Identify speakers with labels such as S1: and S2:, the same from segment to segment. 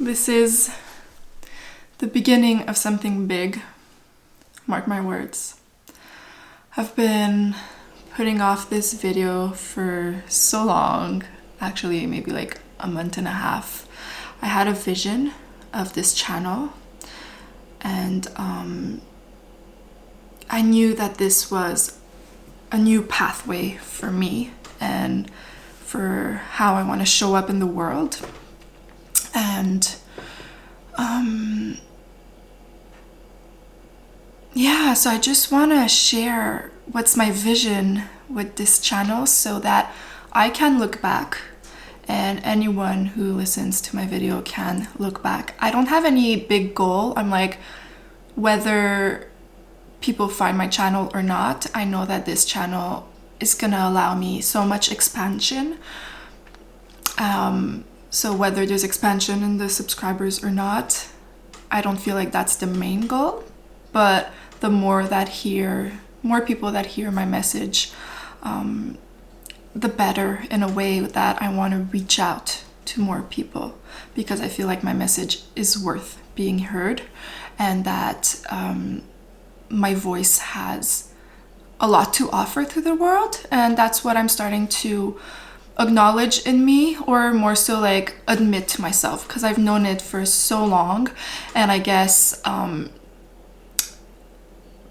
S1: This is the beginning of something big. Mark my words. I've been putting off this video for so long, actually maybe like a month and a half. I had a vision of this channel and I knew that this was a new pathway for me and for how I want to show up in the world. And yeah, so I just want to share what's my vision with this channel so that I can look back and anyone who listens to my video can look back. I don't have any big goal. I'm like, whether people find my channel or not, I know that this channel is gonna allow me so much expansion. So whether there's expansion in the subscribers or not, I don't feel like that's the main goal. But the more people that hear my message, the better, in a way that I want to reach out to more people, because I feel like my message is worth being heard and that my voice has a lot to offer to the world. And that's what I'm starting to acknowledge in me, or more so like admit to myself, because I've known it for so long. And I guess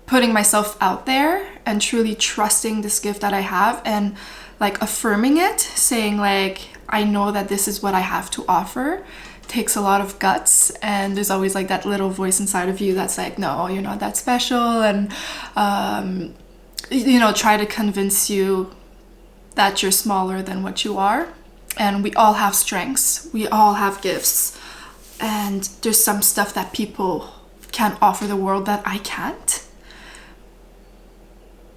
S1: putting myself out there and truly trusting this gift that I have and like affirming it, saying like, I know that this is what I have to offer, takes a lot of guts. And there's always like that little voice inside of you that's like, no, you're not that special, and you know, try to convince you that you're smaller than what you are. And we all have strengths, we all have gifts, and there's some stuff that people can offer the world that I can't.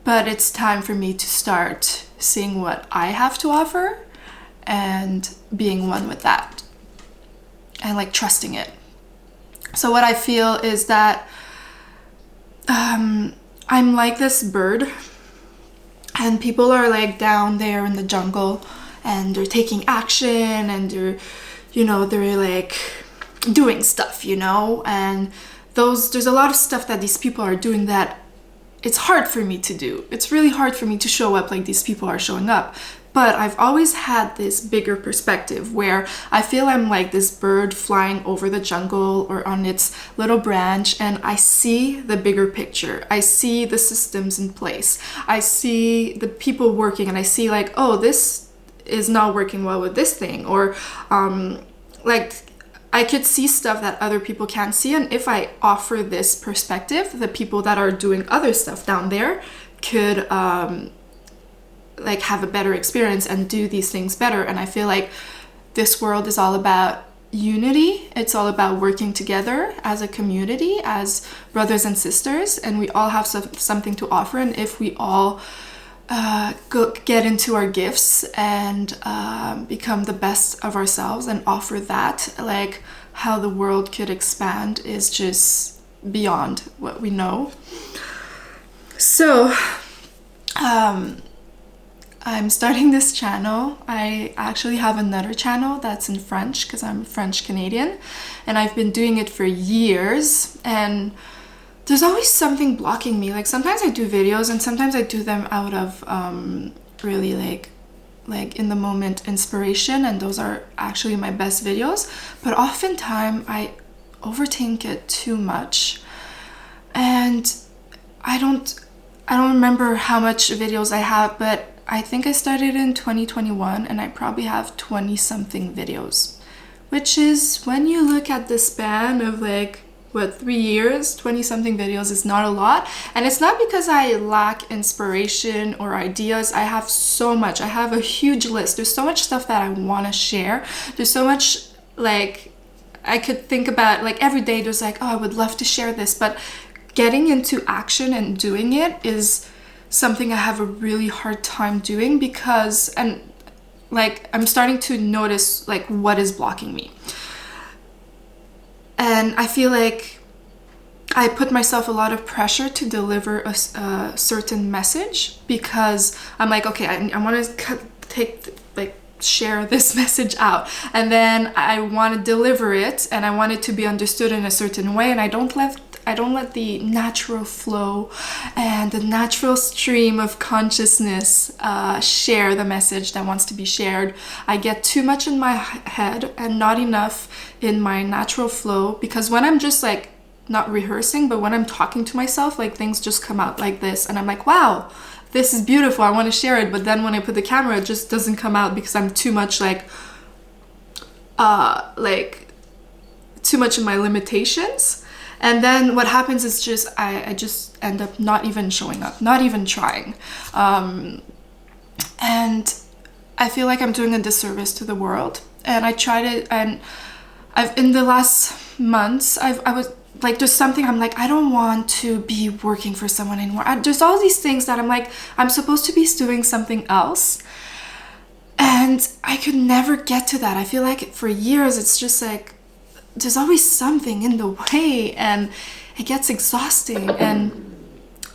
S1: But it's time for me to start seeing what I have to offer and being one with that and like trusting it. So what I feel is that I'm like this bird, and people are like down there in the jungle and they're taking action and they're like doing stuff, and there's a lot of stuff that these people are doing that it's hard for me to do. It's really hard for me to show up like these people are showing up. But I've always had this bigger perspective where I feel I'm like this bird flying over the jungle or on its little branch, and I see the bigger picture. I see the systems in place. I see the people working, and I see like, oh, this is not working well with this thing, or like I could see stuff that other people can't see. And if I offer this perspective, the people that are doing other stuff down there could like have a better experience and do these things better. And I feel like this world is all about unity. It's all about working together as a community, as brothers and sisters, and we all have something to offer. And if we all get into our gifts and become the best of ourselves and offer that, like how the world could expand is just beyond what we know. So I'm starting this channel. I actually have another channel that's in French because I'm French Canadian, and I've been doing it for years, and there's always something blocking me. Like sometimes I do videos and sometimes I do them out of really like in the moment inspiration, and those are actually my best videos. But oftentimes I overthink it too much, and I don't remember how much videos I have, but I think I started in 2021 and I probably have 20 something videos, which is, when you look at the span of like 3 years, 20 something videos is not a lot. And it's not because I lack inspiration or ideas. I have so much. I have a huge list. There's so much stuff that I want to share. There's so much like I could think about, like every day there's like, oh, I would love to share this, but getting into action and doing it is something I have a really hard time doing, because I'm starting to notice like what is blocking me. And I feel like I put myself a lot of pressure to deliver a certain message, because I'm like, okay, I want to share this message out, and then I want to deliver it, and I want it to be understood in a certain way, and I don't let the natural flow and the natural stream of consciousness share the message that wants to be shared. I get too much in my head and not enough in my natural flow, because when I'm just like not rehearsing, but when I'm talking to myself, like things just come out like this, and I'm like, wow, this is beautiful, I want to share it. But then when I put the camera, it just doesn't come out because I'm too much like too much in my limitations. And then what happens is just I just end up not even showing up, not even trying. And I feel like I'm doing a disservice to the world. And I tried it, and in the last months, I was like, there's something I'm like, I don't want to be working for someone anymore. There's all these things that I'm like, I'm supposed to be doing something else. And I could never get to that. I feel like for years, it's just like, there's always something in the way, and it gets exhausting. And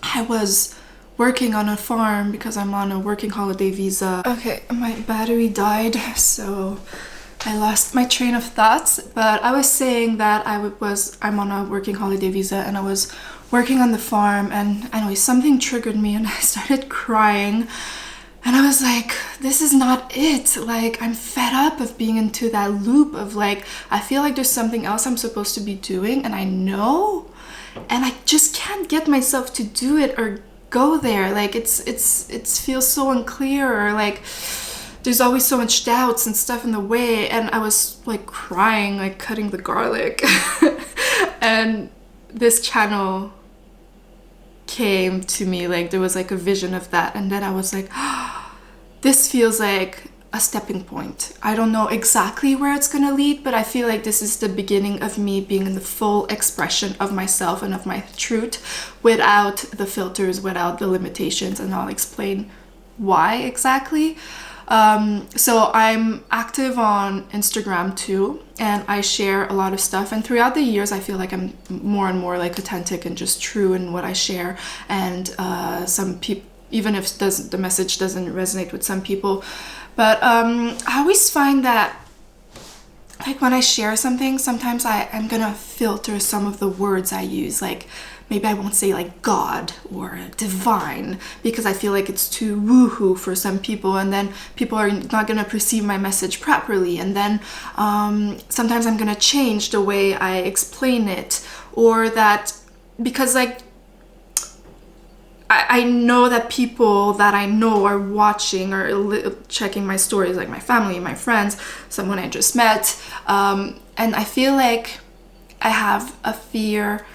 S1: I was working on a farm because I'm on a working holiday visa. Okay, my battery died, so I lost my train of thoughts, but I was saying that I'm on a working holiday visa, and I was working on the farm, and anyway, something triggered me, and I started crying, and I was like, this is not it. Like, I'm fed up of being into that loop of like, I feel like there's something else I'm supposed to be doing, and I know, and I just can't get myself to do it or go there. Like, it feels so unclear, or like there's always so much doubts and stuff in the way. And I was like crying, like cutting the garlic. And this channel came to me, like there was like a vision of that. And then I was like, oh, this feels like a stepping point. I don't know exactly where it's gonna lead, but I feel like this is the beginning of me being in the full expression of myself and of my truth, without the filters, without the limitations, and I'll explain why exactly. So I'm active on Instagram too, and I share a lot of stuff, and throughout the years I feel like I'm more and more like authentic and just true in what I share. And some people, even if the message doesn't resonate with some people, but I always find that like when I share something, sometimes I'm gonna filter some of the words I use. Like maybe I won't say like God or divine, because I feel like it's too woohoo for some people, and then people are not gonna perceive my message properly. And then sometimes I'm gonna change the way I explain it, or that because like I know that people that I know are watching or checking my stories, like my family, my friends, someone I just met, and I feel like I have a fear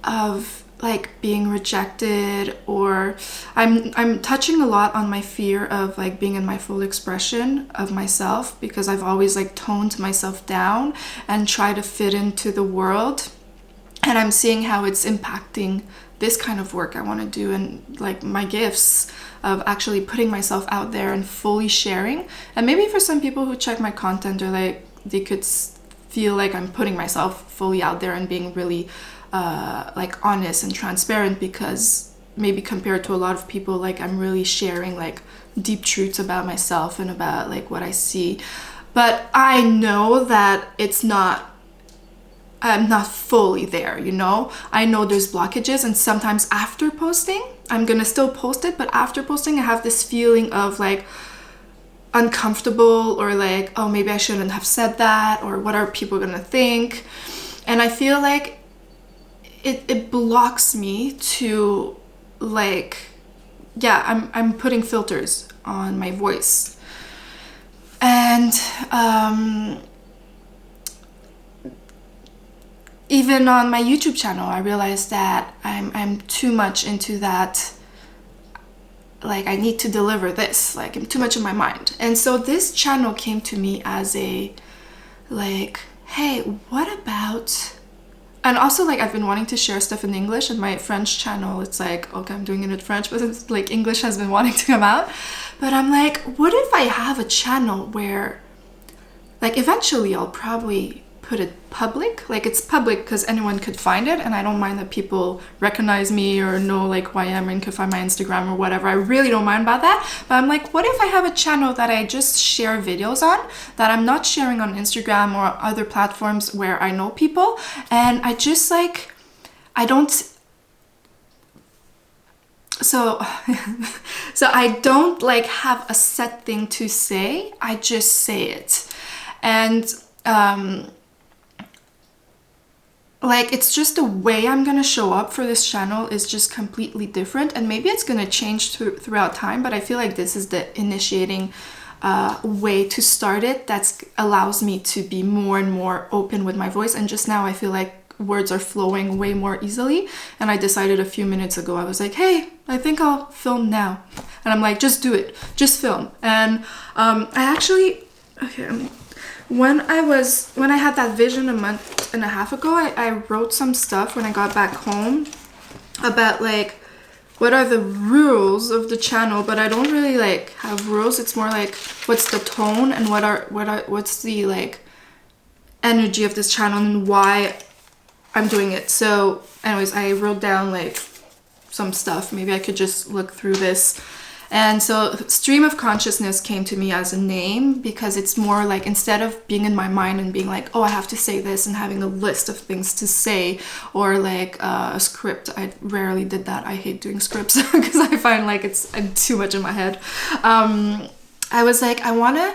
S1: of like being rejected, or I'm touching a lot on my fear of like being in my full expression of myself, because I've always like toned myself down and try to fit into the world, and I'm seeing how it's impacting this kind of work I want to do, and like my gifts of actually putting myself out there and fully sharing. And maybe for some people who check my content, or like they could feel like I'm putting myself fully out there and being really like honest and transparent, because maybe compared to a lot of people, like I'm really sharing like deep truths about myself and about like what I see. But I know that I'm not fully there, you know? I know there's blockages, and sometimes after posting, I'm gonna still post it, but after posting I have this feeling of like uncomfortable, or like, oh, maybe I shouldn't have said that, or what are people gonna think? And I feel like it blocks me to like, yeah, I'm putting filters on my voice. And even on my YouTube channel, I realized that I'm too much into that, like I need to deliver this, like I'm too much in my mind. And so this channel came to me as a like, hey, what about, and also like I've been wanting to share stuff in English, and my French channel, it's like, okay, I'm doing it in French, but it's like English has been wanting to come out. But I'm like, what if I have a channel where like eventually I'll probably put it public. Like, it's public because anyone could find it, and I don't mind that people recognize me or know like who I am and could find my Instagram or whatever. I really don't mind about that. But I'm like, what if I have a channel that I just share videos on, that I'm not sharing on Instagram or other platforms where I know people, and I just like, I don't, so I don't like have a set thing to say, I just say it. And like, it's just the way I'm gonna show up for this channel is just completely different, and maybe it's gonna change throughout time, but I feel like this is the initiating way to start it that allows me to be more and more open with my voice. And just now I feel like words are flowing way more easily, and I decided a few minutes ago, I was like, hey, I think I'll film now. And I'm like, just do it, just film. And I actually, okay, when I had that vision a month and a half ago, I wrote some stuff when I got back home about like what are the rules of the channel, but I don't really like have rules. It's more like what's the tone and what's the like energy of this channel and why I'm doing it. So anyways, I wrote down like some stuff. Maybe I could just look through this. And so stream of consciousness came to me as a name because it's more like, instead of being in my mind and being like, oh, I have to say this and having a list of things to say, or like a script. I rarely did that. I hate doing scripts because I find like it's too much in my head. I was like, I want to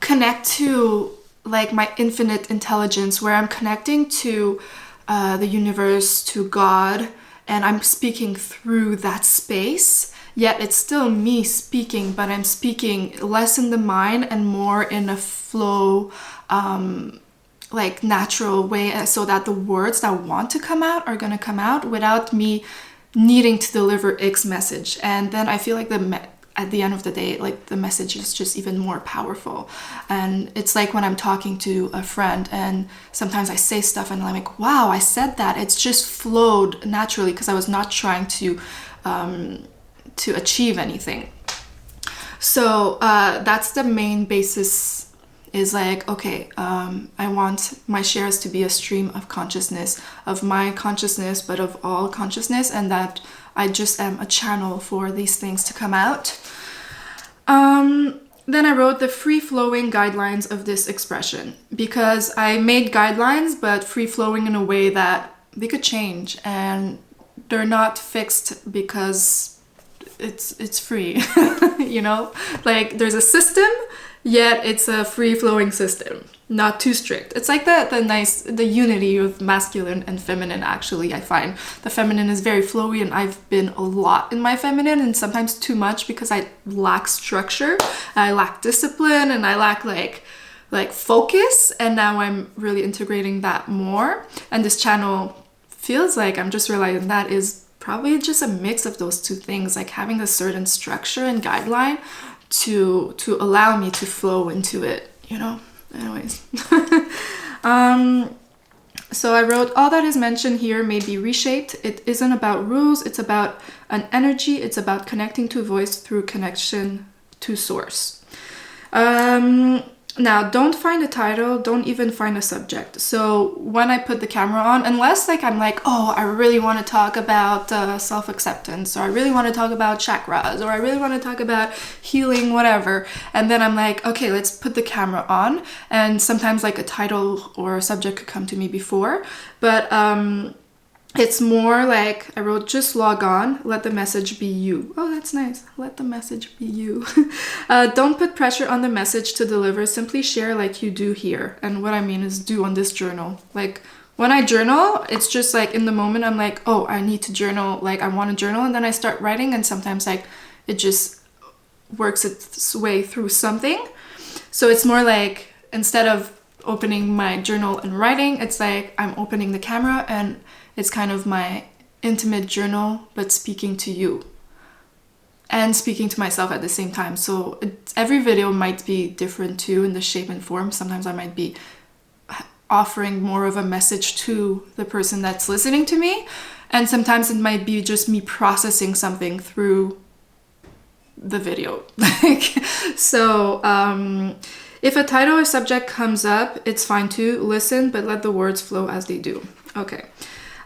S1: connect to like my infinite intelligence, where I'm connecting to the universe, to God, and I'm speaking through that space. Yet it's still me speaking, but I'm speaking less in the mind and more in a flow, like natural way, so that the words that want to come out are gonna come out without me needing to deliver X message. And then I feel like at the end of the day, like the message is just even more powerful. And it's like when I'm talking to a friend and sometimes I say stuff and I'm like, wow, I said that. It's just flowed naturally because I was not trying to achieve anything. So that's the main basis, is like, okay, I want my shares to be a stream of consciousness, of my consciousness, but of all consciousness, and that I just am a channel for these things to come out. Then I wrote the free-flowing guidelines of this expression, because I made guidelines, but free-flowing in a way that they could change, and they're not fixed because it's free. You know, like there's a system, yet it's a free-flowing system, not too strict. It's like the unity of masculine and feminine. Actually, I find the feminine is very flowy, and I've been a lot in my feminine, and sometimes too much, because I lack structure, I lack discipline, and I lack like focus. And now I'm really integrating that more, and this channel feels like I'm just realizing that is probably just a mix of those two things, like having a certain structure and guideline to allow me to flow into it, you know. Anyways. So I wrote, all that is mentioned here may be reshaped. It isn't about rules, it's about an energy, it's about connecting to voice through connection to source. Now, don't find a title, don't even find a subject. So when I put the camera on, unless like I'm like, oh, I really want to talk about self-acceptance, or I really want to talk about chakras, or I really want to talk about healing, whatever. And then I'm like, okay, let's put the camera on. And sometimes like a title or a subject could come to me before. But it's more like, I wrote, just log on, let the message be you. Oh, that's nice. Let the message be you. Don't put pressure on the message to deliver. Simply share like you do here. And what I mean is do on this journal. Like when I journal, it's just like in the moment, I'm like, oh, I need to journal. Like I want to journal. And then I start writing, and sometimes like it just works its way through something. So it's more like, instead of opening my journal and writing, it's like I'm opening the camera, and it's kind of my intimate journal, but speaking to you and speaking to myself at the same time. So every video might be different too in the shape and form. Sometimes I might be offering more of a message to the person that's listening to me, and sometimes it might be just me processing something through the video. So If a title or subject comes up, it's fine to listen, but let the words flow as they do. Okay.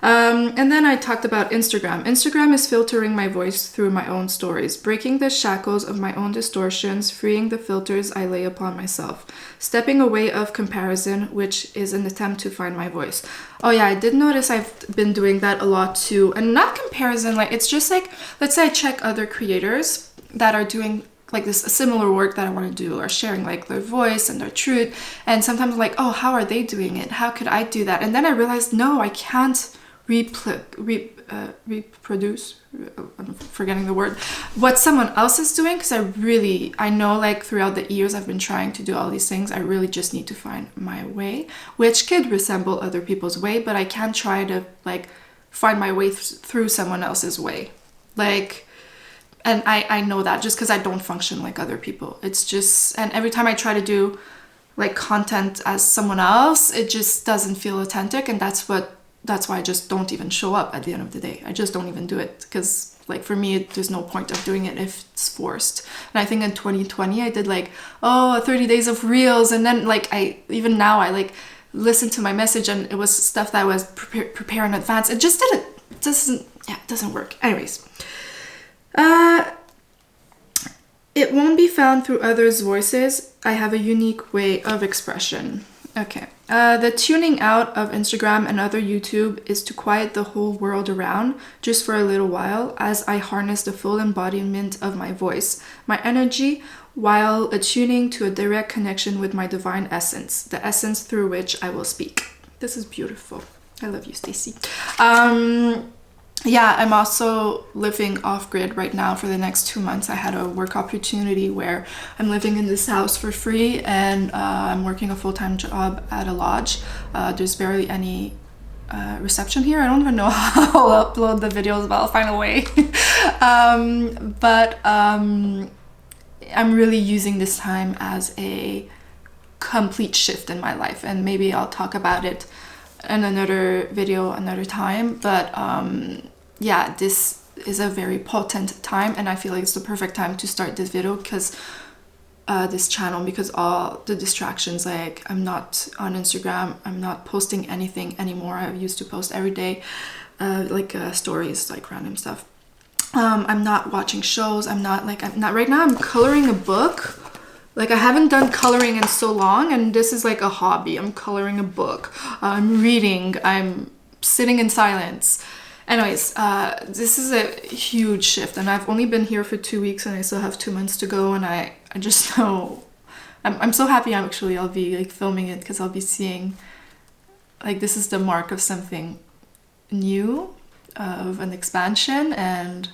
S1: And then I talked about Instagram. Instagram is filtering my voice through my own stories, breaking the shackles of my own distortions, freeing the filters I lay upon myself, stepping away of comparison, which is an attempt to find my voice. Oh yeah, I did notice I've been doing that a lot too. And not comparison, like it's just like, let's say I check other creators that are doing like this similar work that I want to do, or sharing like their voice and their truth. And sometimes I'm like, oh, how are they doing it? How could I do that? And then I realized, no, I can't reproduce, I'm forgetting the word, what someone else is doing, because I know like throughout the years I've been trying to do all these things. I really just need to find my way, which could resemble other people's way, but I can't try to like find my way through someone else's way. Like, and I know that just because I don't function like other people. It's just, and every time I try to do like content as someone else, it just doesn't feel authentic, and that's why I just don't even show up at the end of the day. I just don't even do it, because like for me, there's no point of doing it if it's forced. And I think in 2020, I did like, 30 days of reels. And then like even now I like listen to my message, and it was stuff that I was prepare in advance. It just doesn't work. Anyways, it won't be found through others' voices. I have a unique way of expression. Okay. The tuning out of Instagram and other YouTube is to quiet the whole world around just for a little while, as I harness the full embodiment of my voice, my energy, while attuning to a direct connection with my divine essence, the essence through which I will speak. This is beautiful. I love you, Stacey. Yeah, I'm also living off-grid right now for the next 2 months. I had a work opportunity where I'm living in this house for free, and I'm working a full-time job at a lodge. There's barely any reception here. I don't even know how I'll upload the videos, but I'll find a way. I'm really using this time as a complete shift in my life, and maybe I'll talk about it in another video another time. But yeah, this is a very potent time, and I feel like it's the perfect time to start this video, because this channel, because all the distractions, like I'm not on Instagram, I'm not posting anything anymore. I used to post every day, like stories, like random stuff. I'm not watching shows. I'm not right now. I'm coloring a book. Like I haven't done coloring in so long, and this is like a hobby. I'm coloring a book. I'm reading. I'm sitting in silence. Anyways, this is a huge shift, and I've only been here for 2 weeks, and I still have 2 months to go, and I just know I'm so happy. I'll be like filming it, because I'll be seeing like this is the mark of something new, of an expansion, and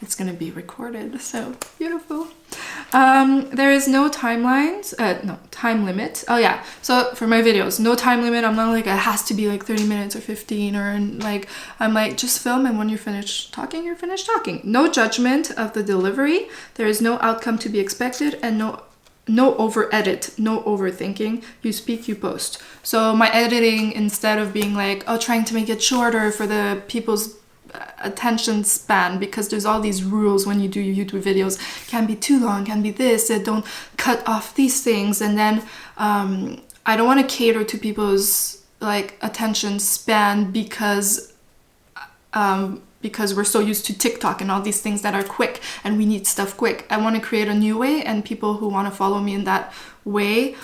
S1: it's gonna be recorded. So beautiful. There is no timelines, no time limit. Oh yeah, so for my videos, no time limit. I'm not like it has to be like 30 minutes or 15, or like I'm like just film, and when you're finished talking, you're finished talking. No judgment of the delivery. There is no outcome to be expected, and no over edit, no overthinking. You speak, you post. So my editing, instead of being like trying to make it shorter for the people's attention span, because there's all these rules when you do your YouTube videos, can be too long, can be this, don't cut off these things, and then I don't want to cater to people's like attention span, because we're so used to TikTok and all these things that are quick, and we need stuff quick. I want to create a new way, and people who want to follow me in that way,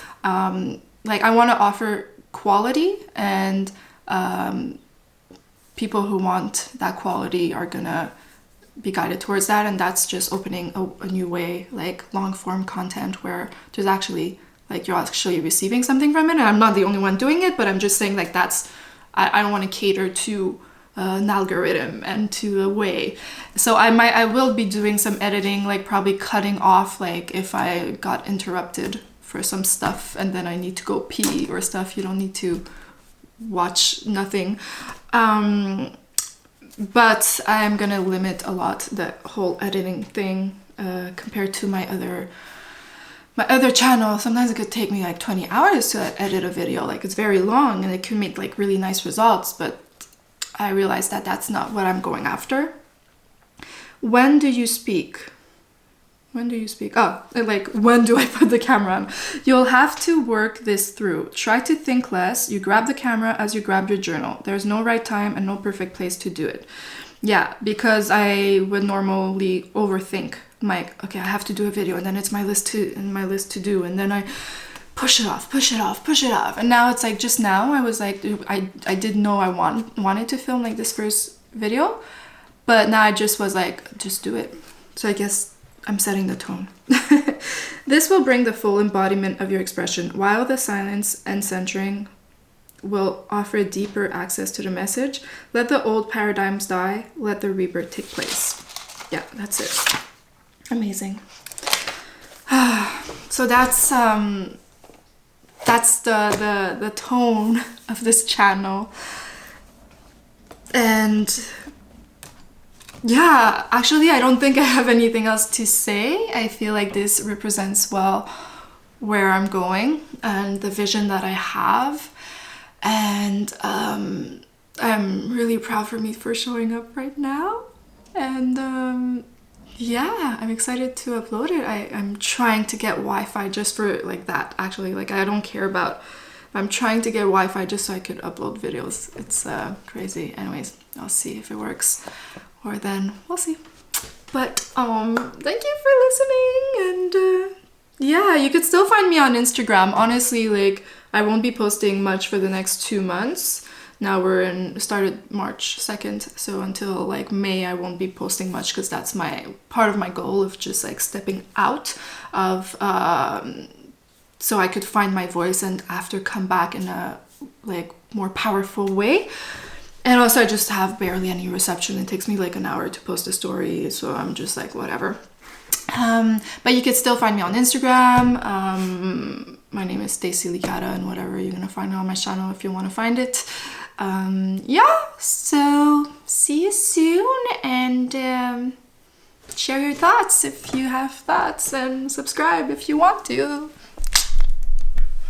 S1: like I want to offer quality, and people who want that quality are gonna be guided towards that, and that's just opening a new way, like long form content, where there's actually like you're actually receiving something from it. And I'm not the only one doing it, but I'm just saying like that's I don't want to cater to an algorithm and to a way. So I will be doing some editing, like probably cutting off, like if I got interrupted for some stuff and then I need to go pee or stuff, you don't need to watch nothing. But I'm gonna limit a lot the whole editing thing compared to my other channel. Sometimes it could take me like 20 hours to edit a video. Like it's very long, and it can make like really nice results, but I realized that that's not what I'm going after. When do you speak? When do you speak? Oh, like, when do I put the camera on? You'll have to work this through. Try to think less. You grab the camera as you grab your journal. There's no right time and no perfect place to do it. Yeah, because I would normally overthink. I'm like, okay, I have to do a video, and then it's my list to do, and then I push it off. And now it's like, just now I was like, I didn't know I wanted to film like this first video, but now I just was like, just do it. So I guess I'm setting the tone. This will bring the full embodiment of your expression, while the silence and centering will offer deeper access to the message. Let the old paradigms die. Let the rebirth take place. Yeah, that's it. Amazing. So that's the tone of this channel. And yeah, actually, I don't think I have anything else to say. I feel like this represents well where I'm going and the vision that I have. And I'm really proud for me for showing up right now. And yeah, I'm excited to upload it. I'm trying to get Wi-Fi just for like that. Actually, like, I don't care about, I'm trying to get Wi-Fi just so I could upload videos. It's crazy. Anyways, I'll see if it works, or then we'll see. But thank you for listening. And yeah, you could still find me on Instagram. Honestly, like, I won't be posting much for the next 2 months. Now started March 2nd, so until like May I won't be posting much, because that's part of my goal of just like stepping out of so I could find my voice and after come back in a like more powerful way. And also I just have barely any reception. It takes me like an hour to post a story, so I'm just like, whatever. But you could still find me on Instagram. My name is Stacey 𝗂𝘁 and whatever, you're gonna find it on my channel if you want to find it. Yeah, so see you soon, and share your thoughts if you have thoughts, and subscribe if you want to.